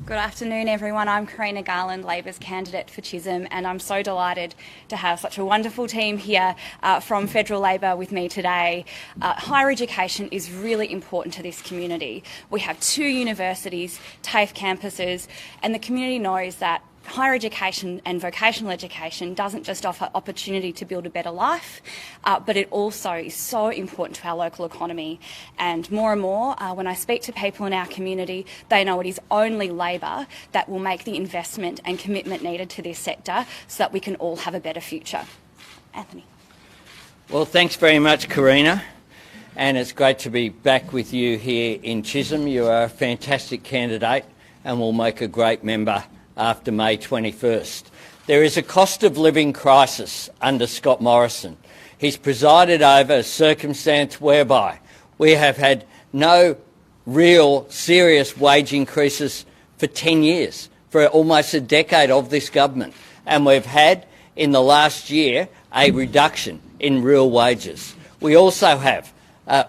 Good afternoon, everyone. I'm Karina Garland, Labor's candidate for Chisholm, and I'm so delighted to have such a wonderful team here from Federal Labor with me today. Higher education is really important to this community. We have 2 universities, TAFE campuses, and the community knows that higher education and vocational education doesn't just offer opportunity to build a better life, but it also is so important to our local economy. And more, when I speak to people in our community, they know it is only Labor that will make the investment and commitment needed to this sector so that we can all have a better future. Anthony. Well, thanks very much, Karina. And it's great to be back with you here in Chisholm. You are a fantastic candidate and will make a great member after May 21st. There is a cost of living crisis under Scott Morrison. He's presided over a circumstance whereby we have had no real serious wage increases for 10 years, for almost a decade of this government. And we've had, in the last year, a reduction in real wages. We also have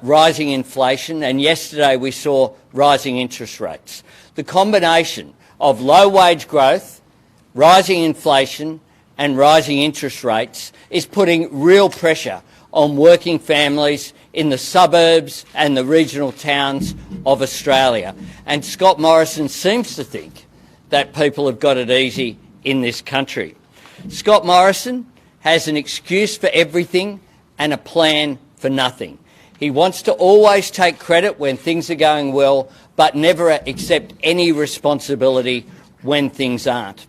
rising inflation, and yesterday we saw rising interest rates. The combination of low wage growth, rising inflation and rising interest rates is putting real pressure on working families in the suburbs and the regional towns of Australia. And Scott Morrison seems to think that people have got it easy in this country. Scott Morrison has an excuse for everything and a plan for nothing. He wants to always take credit when things are going well, but never accept any responsibility when things aren't.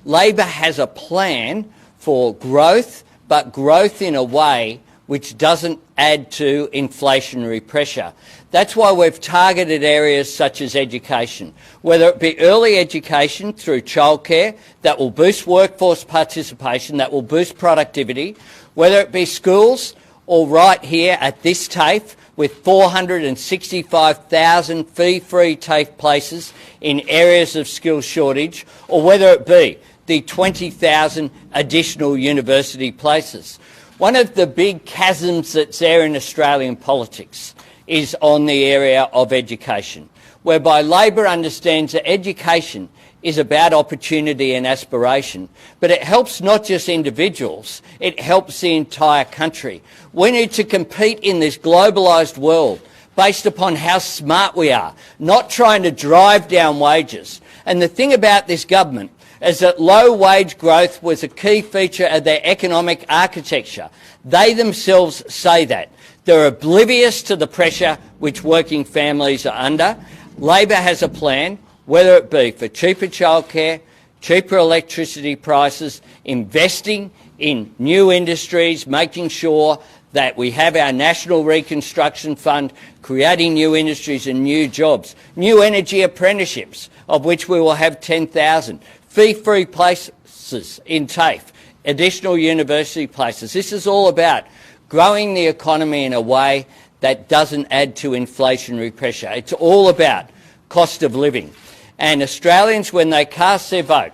Labor has a plan for growth, but growth in a way which doesn't add to inflationary pressure. That's why we've targeted areas such as education, whether it be early education through childcare that will boost workforce participation, that will boost productivity, whether it be schools or right here at this TAFE with 465,000 fee-free TAFE places in areas of skills shortage, or whether it be the 20,000 additional university places. One of the big chasms that's there in Australian politics is on the area of education, whereby Labor understands that education is about opportunity and aspiration, but it helps not just individuals, it helps the entire country. We need to compete in this globalised world based upon how smart we are, not trying to drive down wages. And the thing about this government is that low wage growth was a key feature of their economic architecture. They themselves say that. They're oblivious to the pressure which working families are under. Labor has a plan, whether it be for cheaper childcare, cheaper electricity prices, investing in new industries, making sure that we have our National Reconstruction Fund, creating new industries and new jobs, new energy apprenticeships, of which we will have 10,000, fee-free places in TAFE, additional university places. This is all about growing the economy in a way that doesn't add to inflationary pressure. It's all about cost of living. And Australians, when they cast their vote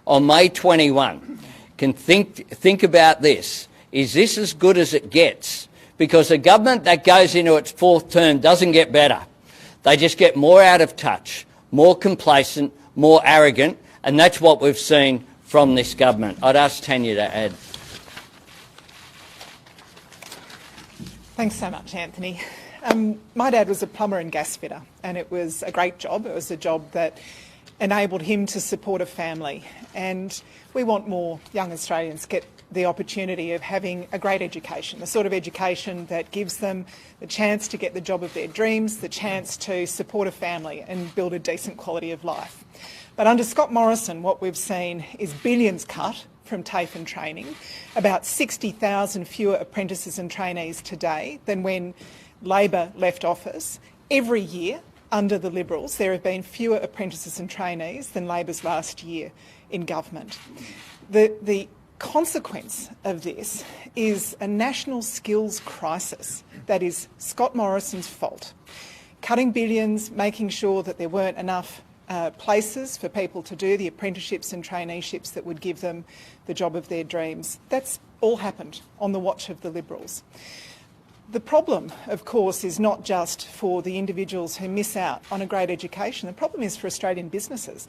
on May 21, can think about this. Is this as good as it gets? Because a government that goes into its 4th term doesn't get better. They just get more out of touch, more complacent, more arrogant, and that's what we've seen from this government. I'd ask Tanya to add. Thanks so much, Anthony. My dad was a plumber and gas fitter, and it was a great job. It was a job that enabled him to support a family. And we want more young Australians to get the opportunity of having a great education, the sort of education that gives them the chance to get the job of their dreams, the chance to support a family and build a decent quality of life. But under Scott Morrison, what we've seen is billions cut from TAFE and training, about 60,000 fewer apprentices and trainees today than when Labor left office. Every year under the Liberals, there have been fewer apprentices and trainees than Labor's last year in government. The consequence of this is a national skills crisis that is Scott Morrison's fault. Cutting billions, making sure that there weren't enough places for people to do the apprenticeships and traineeships that would give them the job of their dreams. That's all happened on the watch of the Liberals. The problem, of course, is not just for the individuals who miss out on a great education. The problem is for Australian businesses.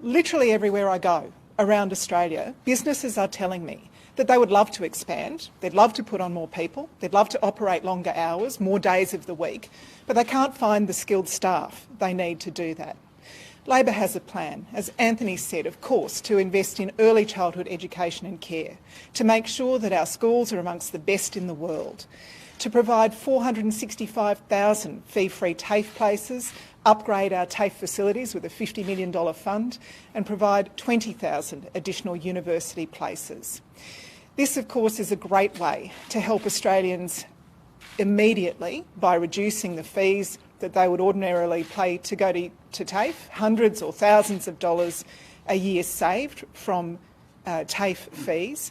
Literally everywhere I go around Australia, businesses are telling me that they would love to expand, they'd love to put on more people, they'd love to operate longer hours, more days of the week, but they can't find the skilled staff they need to do that. Labor has a plan, as Anthony said, of course, to invest in early childhood education and care, to make sure that our schools are amongst the best in the world, to provide 465,000 fee-free TAFE places, upgrade our TAFE facilities with a $50 million fund, and provide 20,000 additional university places. This, of course, is a great way to help Australians immediately by reducing the fees that they would ordinarily pay to go to TAFE, hundreds or thousands of dollars a year saved from TAFE fees.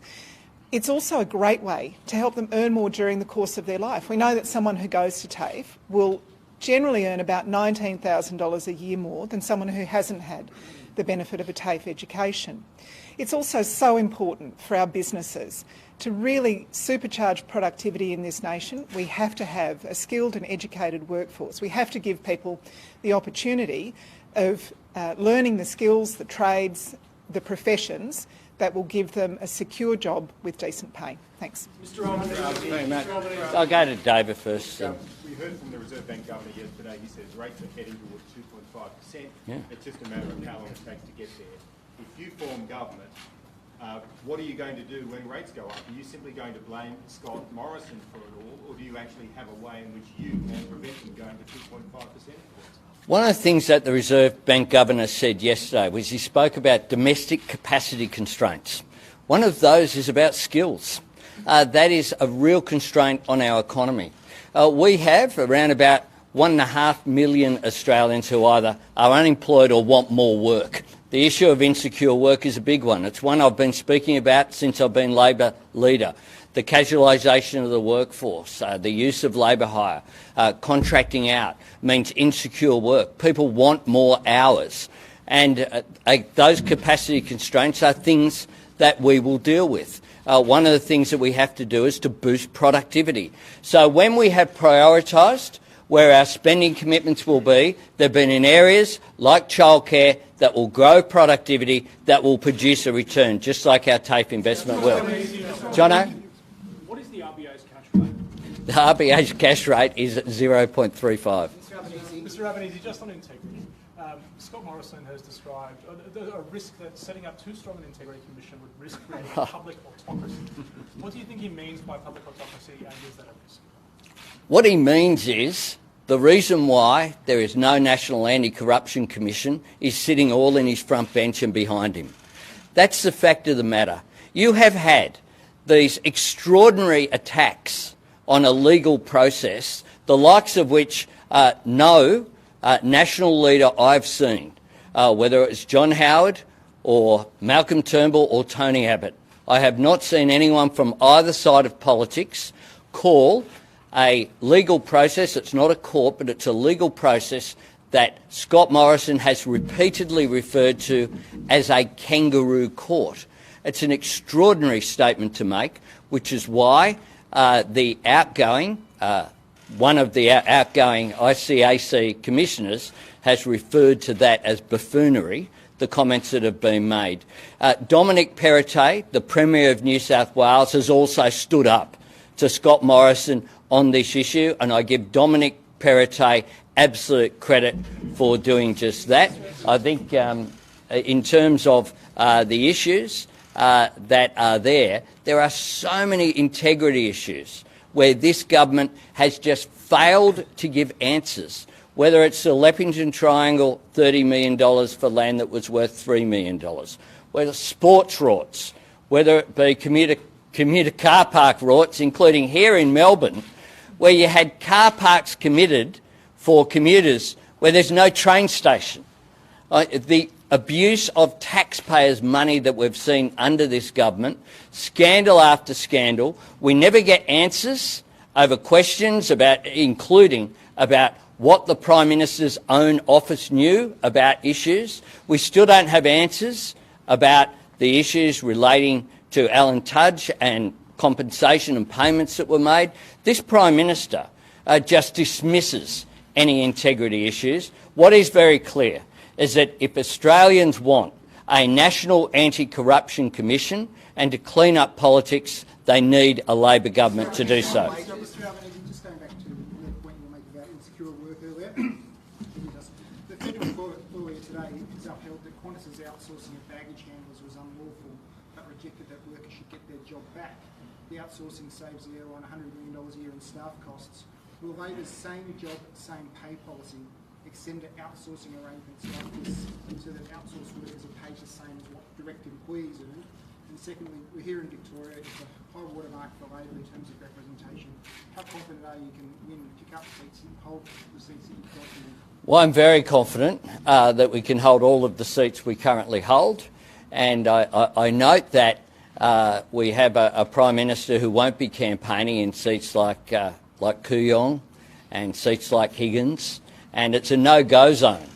It's also a great way to help them earn more during the course of their life. We know that someone who goes to TAFE will generally earn about $19,000 a year more than someone who hasn't had the benefit of a TAFE education. It's also so important for our businesses to really supercharge productivity in this nation. We have to have a skilled and educated workforce. We have to give people the opportunity of learning the skills, the trades, the professions that will give them a secure job with decent pay. Thanks. Mr. Albanese. I'll go to David first. We heard from the Reserve Bank Governor yesterday. He says rates are heading towards 2.5%. Yeah. It's just a matter of how long it takes to get there. If you form government, what are you going to do when rates go up? Are you simply going to blame Scott Morrison for it all, or do you actually have a way in which you can prevent them going to 2.5%? One of the things that the Reserve Bank Governor said yesterday was he spoke about domestic capacity constraints. One of those is about skills. That is a real constraint on our economy. We have around about 1.5 million Australians who either are unemployed or want more work. The issue of insecure work is a big one. It's one I've been speaking about since I've been Labor leader. The casualisation of the workforce, the use of labour hire, contracting out means insecure work. People want more hours. And those capacity constraints are things that we will deal with. One of the things that we have to do is to boost productivity. So when we have prioritised where our spending commitments will be, they've been in areas like childcare that will grow productivity, that will produce a return, just like our TAFE investment will. Jono? What is the RBA's cash rate? The RBA's cash rate is at 0.35. Mr. Albanese, just on integrity, Scott Morrison has described a risk that setting up too strong an integrity commission would risk creating public autocracy. What do you think he means by public autocracy, and is that a risk? What he means is the reason why there is no National Anti-Corruption Commission is sitting all in his front bench and behind him. That's the fact of the matter. You have had these extraordinary attacks on a legal process, the likes of which no national leader I've seen, whether it's John Howard or Malcolm Turnbull or Tony Abbott. I have not seen anyone from either side of politics call a legal process, it's not a court, but it's a legal process that Scott Morrison has repeatedly referred to as a kangaroo court. It's an extraordinary statement to make, which is why the outgoing, one of the outgoing ICAC commissioners has referred to that as buffoonery, the comments that have been made. Dominic Perrottet, the Premier of New South Wales, has also stood up to Scott Morrison on this issue, and I give Dominic Perrottet absolute credit for doing just that. I think in terms of the issues that are there are so many integrity issues where this government has just failed to give answers, whether it's the Leppington Triangle, $30 million for land that was worth $3 million, whether sports rorts, whether it be commuter car park rorts, including here in Melbourne, where you had car parks committed for commuters where there's no train station. The abuse of taxpayers' money that we've seen under this government, scandal after scandal. We never get answers over questions about, including about what the Prime Minister's own office knew about issues. We still don't have answers about the issues relating to Alan Tudge and compensation and payments that were made. This Prime Minister just dismisses any integrity issues. What is very clear is that if Australians want a national anti-corruption commission and to clean up politics, they need a Labor government to do so. Mr. Albanese, just going back to the point you were making about insecure work earlier, the federal court earlier today has upheld that Qantas's outsourcing of baggage handlers was unlawful, but rejected that workers should get their job back. The outsourcing saves the airline $100 million a year in staff costs. Will Labor's same job, same pay policy extend to outsourcing arrangements like this so that outsourced workers are paid the same as what direct employees earn? And secondly, we're here in Victoria, it's a high watermark for Labor in terms of representation. How confident are you can win, pick up seats and hold the seats that you've got in? Well, I'm very confident that we can hold all of the seats we currently hold, and I note that we have a Prime Minister who won't be campaigning in seats like Kooyong and seats like Higgins, and it's a no-go zone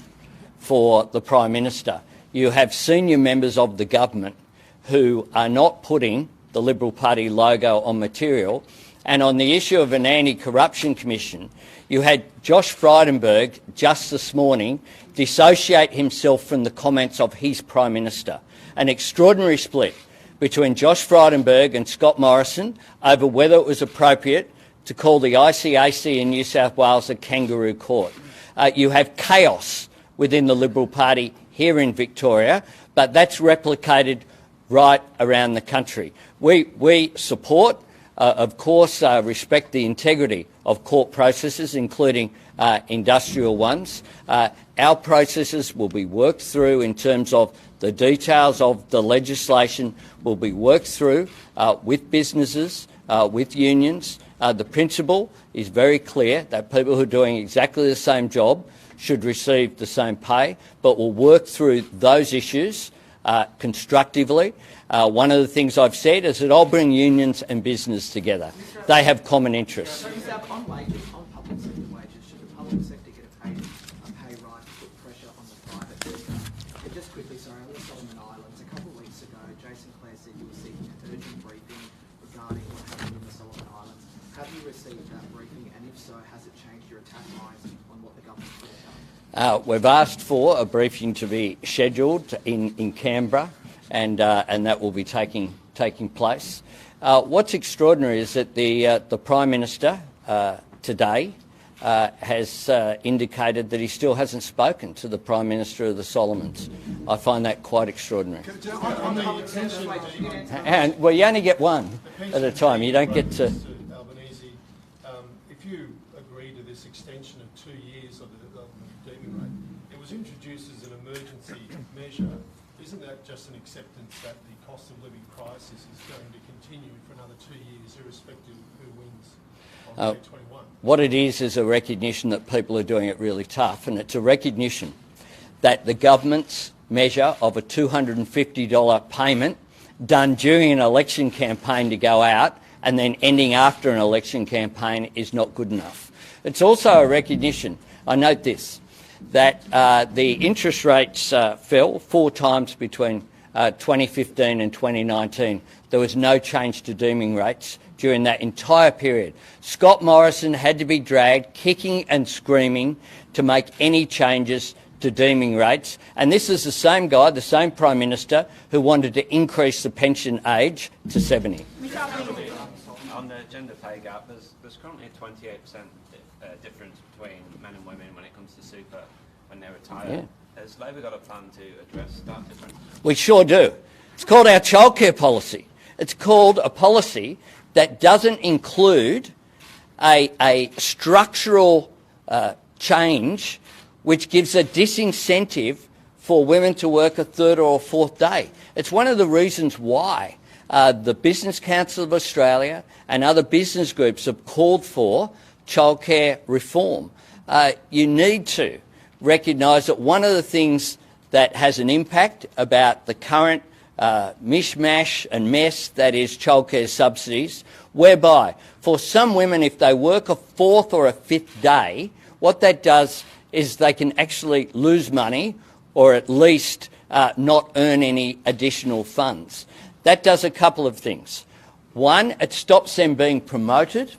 for the Prime Minister. You have senior members of the government who are not putting the Liberal Party logo on material, and on the issue of an anti-corruption commission, you had Josh Frydenberg just this morning dissociate himself from the comments of his Prime Minister. An extraordinary split between Josh Frydenberg and Scott Morrison over whether it was appropriate to call the ICAC in New South Wales a kangaroo court. You have chaos within the Liberal Party here in Victoria, but that's replicated right around the country. We support, of course, respect the integrity of court processes, including industrial ones. Our processes will be worked through in terms of the details of the legislation will be worked through with businesses, with unions. The principle is very clear that people who are doing exactly the same job should receive the same pay, but we'll work through those issues constructively. One of the things I've said is that I'll bring unions and business together. They have common interests. On wages, on public sector wages, should the public sector get a pay rise to put pressure on the private sector? And just quickly, sorry, on the Solomon Islands, a couple of weeks ago, Jason Clare said you were seeking an urgent briefing regarding what happened in the Solomon Islands. Have you received that briefing, and if so, has it changed your attack lines on what the government put out? We've asked for a briefing to be scheduled in Canberra, and that will be taking place. What's extraordinary is that the Prime Minister today has indicated that he still hasn't spoken to the Prime Minister of the Solomons. I find that quite extraordinary. And well, you only get one at a time. You don't get to. Albanese, if you agree to this extension of 2 years of the redeeming rate, it was introduced as an emergency measure. Isn't that just an acceptance that the cost of living crisis is going to continue for another 2 years, irrespective of who wins on May 21? What it is a recognition that people are doing it really tough, and it's a recognition that the government's measure of a $250 payment done during an election campaign to go out and then ending after an election campaign is not good enough. It's also a recognition, I note this, that the interest rates fell 4 times between 2015 and 2019. There was no change to deeming rates during that entire period. Scott Morrison had to be dragged kicking and screaming to make any changes to deeming rates, and this is the same guy, the same Prime Minister, who wanted to increase the pension age to 70. On the gender pay gap, there's currently a 28% difference between men and women when it comes to super when they retire. Yeah. Has Labor got a plan to address that difference? We sure do. It's called our childcare policy. It's called a policy that doesn't include a structural change which gives a disincentive for women to work a 3rd or 4th day. It's one of the reasons why the Business Council of Australia and other business groups have called for childcare reform. You need to recognise that one of the things that has an impact about the current mishmash and mess that is childcare subsidies, whereby for some women, if they work a 4th or a 5th day, what that does is they can actually lose money or at least not earn any additional funds. That does a couple of things. One, it stops them being promoted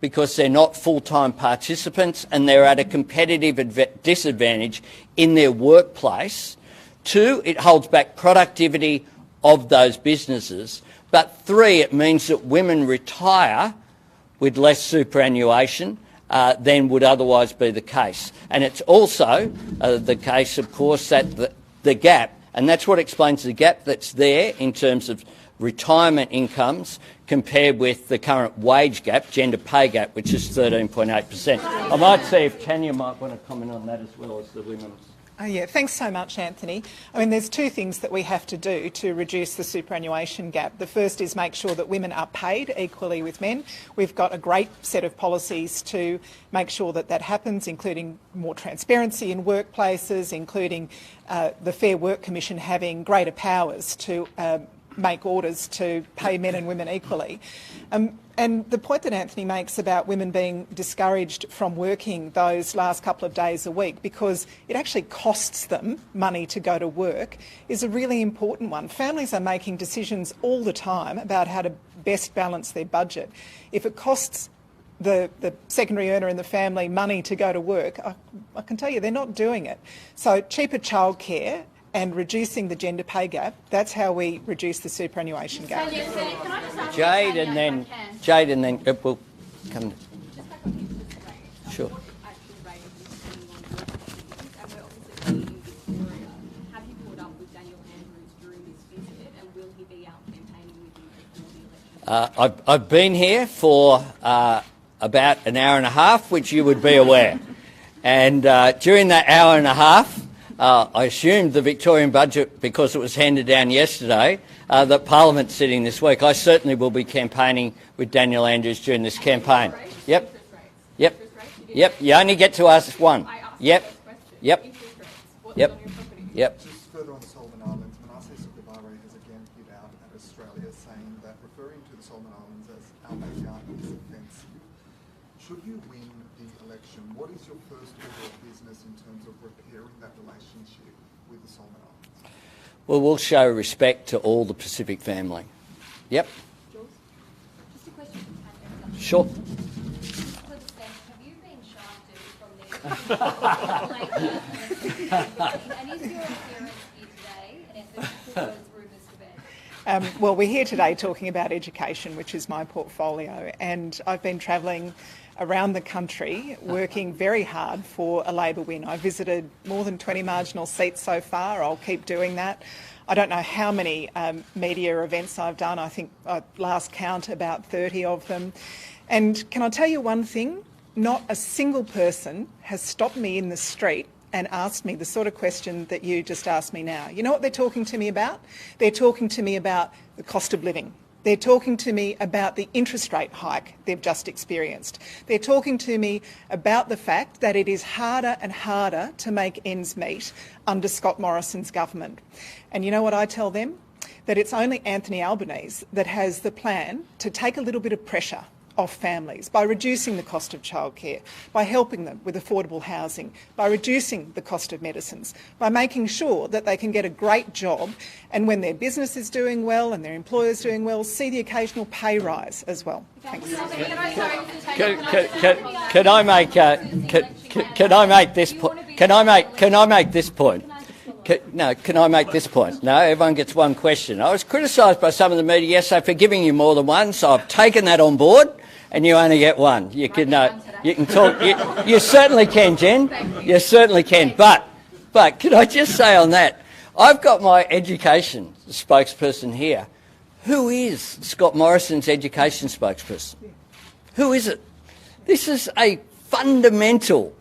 because they're not full-time participants and they're at a competitive disadvantage in their workplace. Two, it holds back productivity of those businesses. But three, it means that women retire with less superannuation than would otherwise be the case. And it's also the case, of course, that the gap, and that's what explains the gap that's there in terms of retirement incomes compared with the current wage gap, gender pay gap, which is 13.8%. I might see if Tanya might want to comment on that as well as the women's. Yeah, thanks so much, Anthony. I mean, there's two things that we have to do to reduce the superannuation gap. The first is make sure that women are paid equally with men. We've got a great set of policies to make sure that that happens, including more transparency in workplaces, including the Fair Work Commission having greater powers to make orders to pay men and women equally. And the point that Anthony makes about women being discouraged from working those last couple of days a week because it actually costs them money to go to work is a really important one. Families are making decisions all the time about how to best balance their budget. If it costs the secondary earner in the family money to go to work, I can tell you they're not doing it. So cheaper childcare and reducing the gender pay gap, that's how we reduce the superannuation gap. Jade and then we'll come. Sure. I've been here for about an hour and a half, which you would be aware. And during that hour and a half, I assumed the Victorian budget, because it was handed down yesterday, that Parliament's sitting this week. I certainly will be campaigning with Daniel Andrews during this campaign. Yep. Yep. Yep. You only get to ask one. Yep. Yep. Yep. Yep. Just further on the Solomon Islands, Manasseh Sukhabare has again hit out at Australia, saying that referring to the Solomon Islands as our backyard is offensive. Should you win the election, what is your first order of business in terms of repairing that relationship with the Solomon Islands? Well, we'll show respect to all the Pacific family. Yep. Jules, just a question from Kat. Sure. Have you been shafted from the and is your appearance here today an effort to put those rumours to bed? Well, we're here today talking about education, which is my portfolio, and I've been travelling around the country working very hard for a Labor win. I visited more than 20 marginal seats so far. I'll keep doing that. I don't know how many media events I've done. I think last count about 30 of them. And can I tell you one thing? Not a single person has stopped me in the street and asked me the sort of question that you just asked me now. You know what they're talking to me about? They're talking to me about the cost of living. They're talking to me about the interest rate hike they've just experienced. They're talking to me about the fact that it is harder and harder to make ends meet under Scott Morrison's government. And you know what I tell them? That it's only Anthony Albanese that has the plan to take a little bit of pressure off families by reducing the cost of childcare, by helping them with affordable housing, by reducing the cost of medicines, by making sure that they can get a great job and when their business is doing well and their employer is doing well, see the occasional pay rise as well. Thanks. Can I make this point? Can I make this point? Can I make this point? No, everyone gets one question. I was criticised by some of the media yesterday for giving you more than one, so I've taken that on board, and you only get one. You can talk. You certainly can, Jen. You certainly can. But can I just say on that, I've got my education spokesperson here. Who is Scott Morrison's education spokesperson? Who is it? This is a fundamental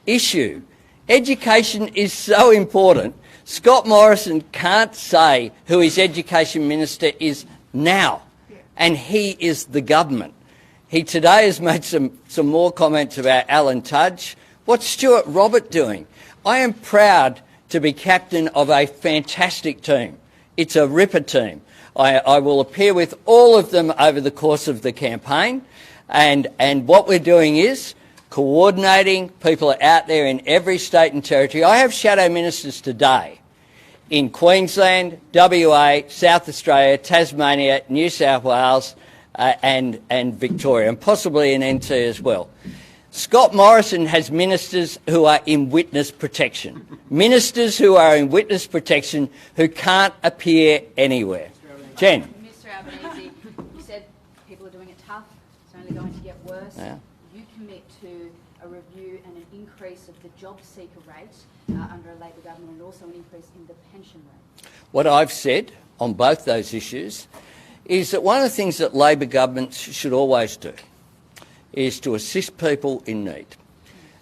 issue. Education is so important. Scott Morrison can't say who his education minister is now, and he is the government. He today has made some more comments about Alan Tudge. What's Stuart Robert doing? I am proud to be captain of a fantastic team. It's a ripper team. I will appear with all of them over the course of the campaign, and what we're doing is coordinating. People are out there in every state and territory. I have shadow ministers today in Queensland, WA, South Australia, Tasmania, New South Wales, and Victoria, and possibly in NT as well. Scott Morrison has ministers who are in witness protection. Ministers who are in witness protection who can't appear anywhere. Jen. Mr Albanese, you said people are doing it tough, it's only going to get worse. Yeah. You commit to a review and an increase of the job seeker rate under a Labor government, and also an increase in the pension rate. What I've said on both those issues is that one of the things that Labor governments should always do is to assist people in need.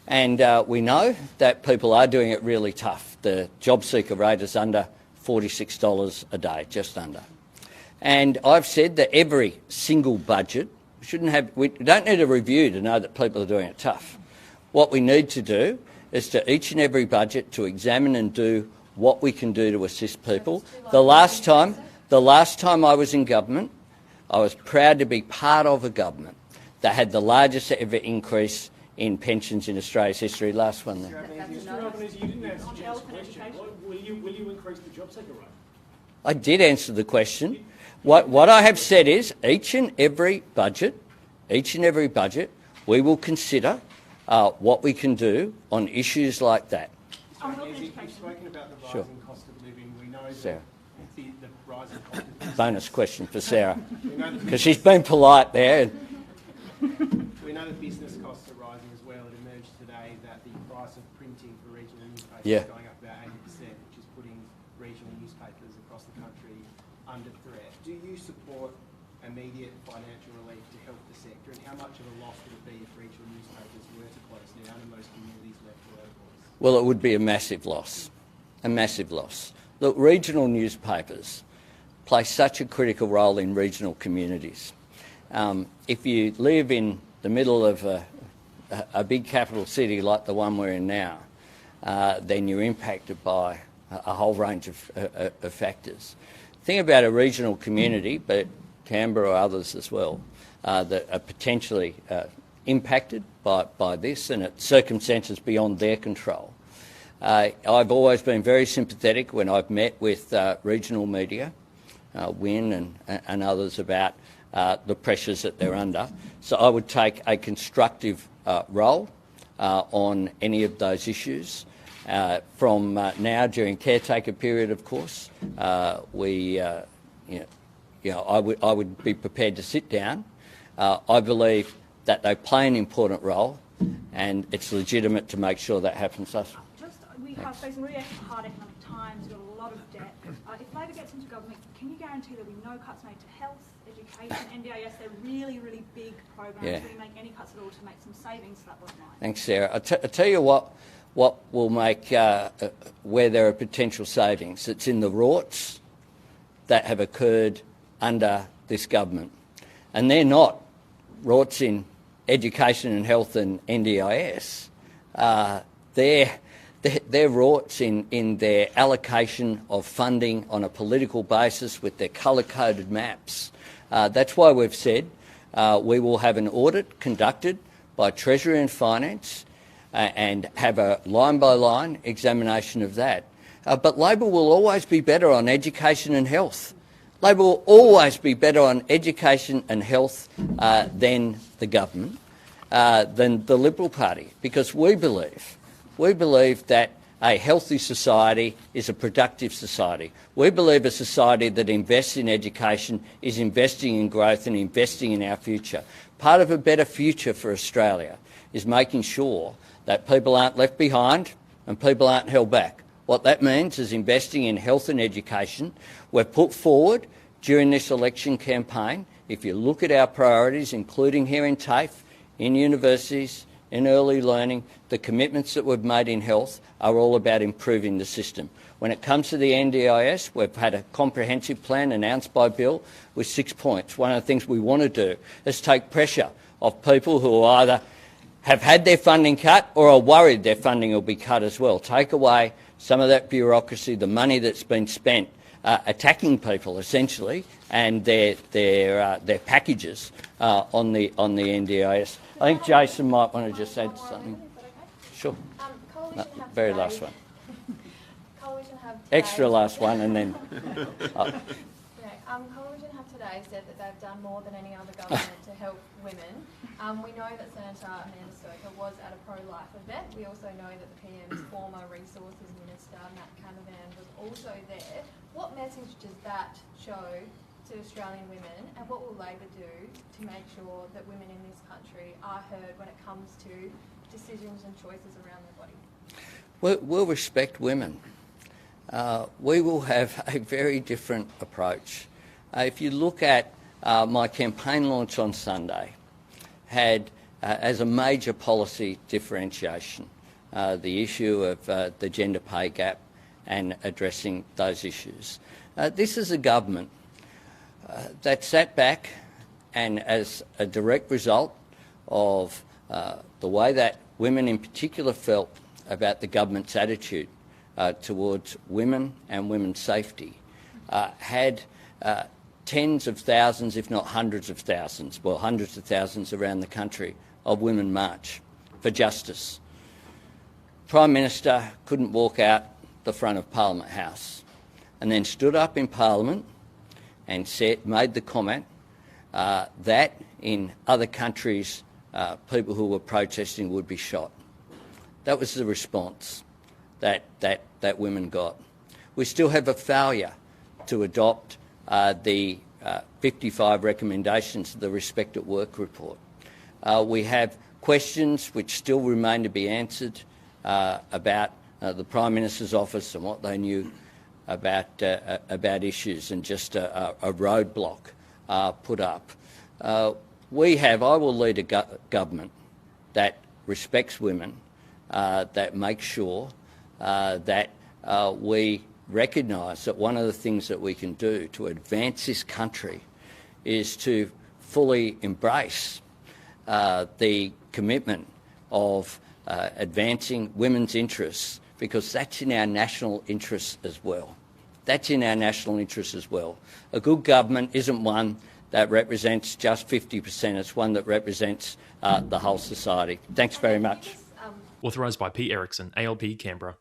And we know that people are doing it really tough. The job seeker rate is under $46 a day, just under. And I've said that every single budget, we don't need a review to know that people are doing it tough. What we need to do is to each and every budget to examine and do what we can do to assist people. The last time I was in government, I was proud to be part of a government that had the largest ever increase in pensions in Australia's history. Last one there. Mr Albanese, you didn't answer Jen's question. Will you increase the job seeker rate? I did answer the question. What I have said is each and every budget, we will consider what we can do on issues like that. You've spoken about the rising cost of living. We know Sarah. that the rising cost of living. Bonus question for Sarah, because she's been polite there. We know that business costs are rising as well. It emerged today that the price of printing for regional newspapers is going up about 80%, which is putting regional newspapers across the country under threat. Do you support immediate financial relief to help the sector, and how much of a loss would it be if regional newspapers were to close down and most communities left without a voice? Well, it would be a massive loss, a massive loss. Look, regional newspapers play such a critical role in regional communities. If you live in the middle of a big capital city like the one we're in now, then you're impacted by a whole range of factors. Think about a regional community, but Canberra or others as well, that are potentially impacted by this, and it's circumstances beyond their control. I've always been very sympathetic when I've met with regional media, Win and others, about the pressures that they're under. So I would take a constructive role on any of those issues. From now, during caretaker period, of course, I would be prepared to sit down. I believe that they play an important role, and it's legitimate to make sure that happens. We are facing really hard economic times. We've got a lot of debt. If Labor gets into government, can you guarantee there'll be no cuts made to health, education, NDIS? They're really, really big programs. Yeah. Will you make any cuts at all to make some savings to that bottom line? Thanks, Sarah. I'll tell you what will make where there are potential savings. It's in the rorts that have occurred under this government, and they're not rorts in education and health and NDIS. They're rorts in their allocation of funding on a political basis with their colour-coded maps. That's why we've said we will have an audit conducted by Treasury and Finance and have a line-by-line examination of that. But Labor will always be better on education and health. Labor will always be better on education and health than the government, than the Liberal Party, because we believe that a healthy society is a productive society. We believe a society that invests in education is investing in growth and investing in our future. Part of a better future for Australia is making sure that people aren't left behind and people aren't held back. What that means is investing in health and education. We've put forward during this election campaign, if you look at our priorities, including here in TAFE, in universities, in early learning, the commitments that we've made in health are all about improving the system. When it comes to the NDIS, we've had a comprehensive plan announced by Bill with 6 points. One of the things we want to do is take pressure off people who either have had their funding cut or are worried their funding will be cut as well. Take away some of that bureaucracy, the money that's been spent attacking people essentially, and their packages on the NDIS. I think Jason might want to just add something. Sure. Very last one. Coalition have Extra last one, and then. Coalition have today said that they've done more than any other government to help women. We know that Senator Amanda Stoker was at a pro-life event. We also know that the PM's former Resources Minister, Matt Canavan, was also there. What message does that show to Australian women, and what will Labor do to make sure that women in this country are heard when it comes to decisions and choices around their body? We'll respect women. We will have a very different approach. If you look at my campaign launch on Sunday, had as a major policy differentiation the issue of the gender pay gap and addressing those issues. This is a government that sat back and, as a direct result of the way that women in particular felt about the government's attitude towards women and women's safety, had tens of thousands, if not hundreds of thousands, well, hundreds of thousands around the country of women march for justice. Prime Minister couldn't walk out the front of Parliament House and then stood up in Parliament and made the comment that in other countries people who were protesting would be shot. That was the response that women got. We still have a failure to adopt the 55 recommendations of the Respect at Work report. We have questions which still remain to be answered about the Prime Minister's office and what they knew about issues, and just a roadblock put up. I will lead a government that respects women, that makes sure that we recognise that one of the things that we can do to advance this country is to fully embrace the commitment of advancing women's interests, because that's in our national interests as well. That's in our national interests as well. A good government isn't one that represents just 50%, it's one that represents the whole society. Thanks very much. Authorised by P. Erickson, ALP, Canberra.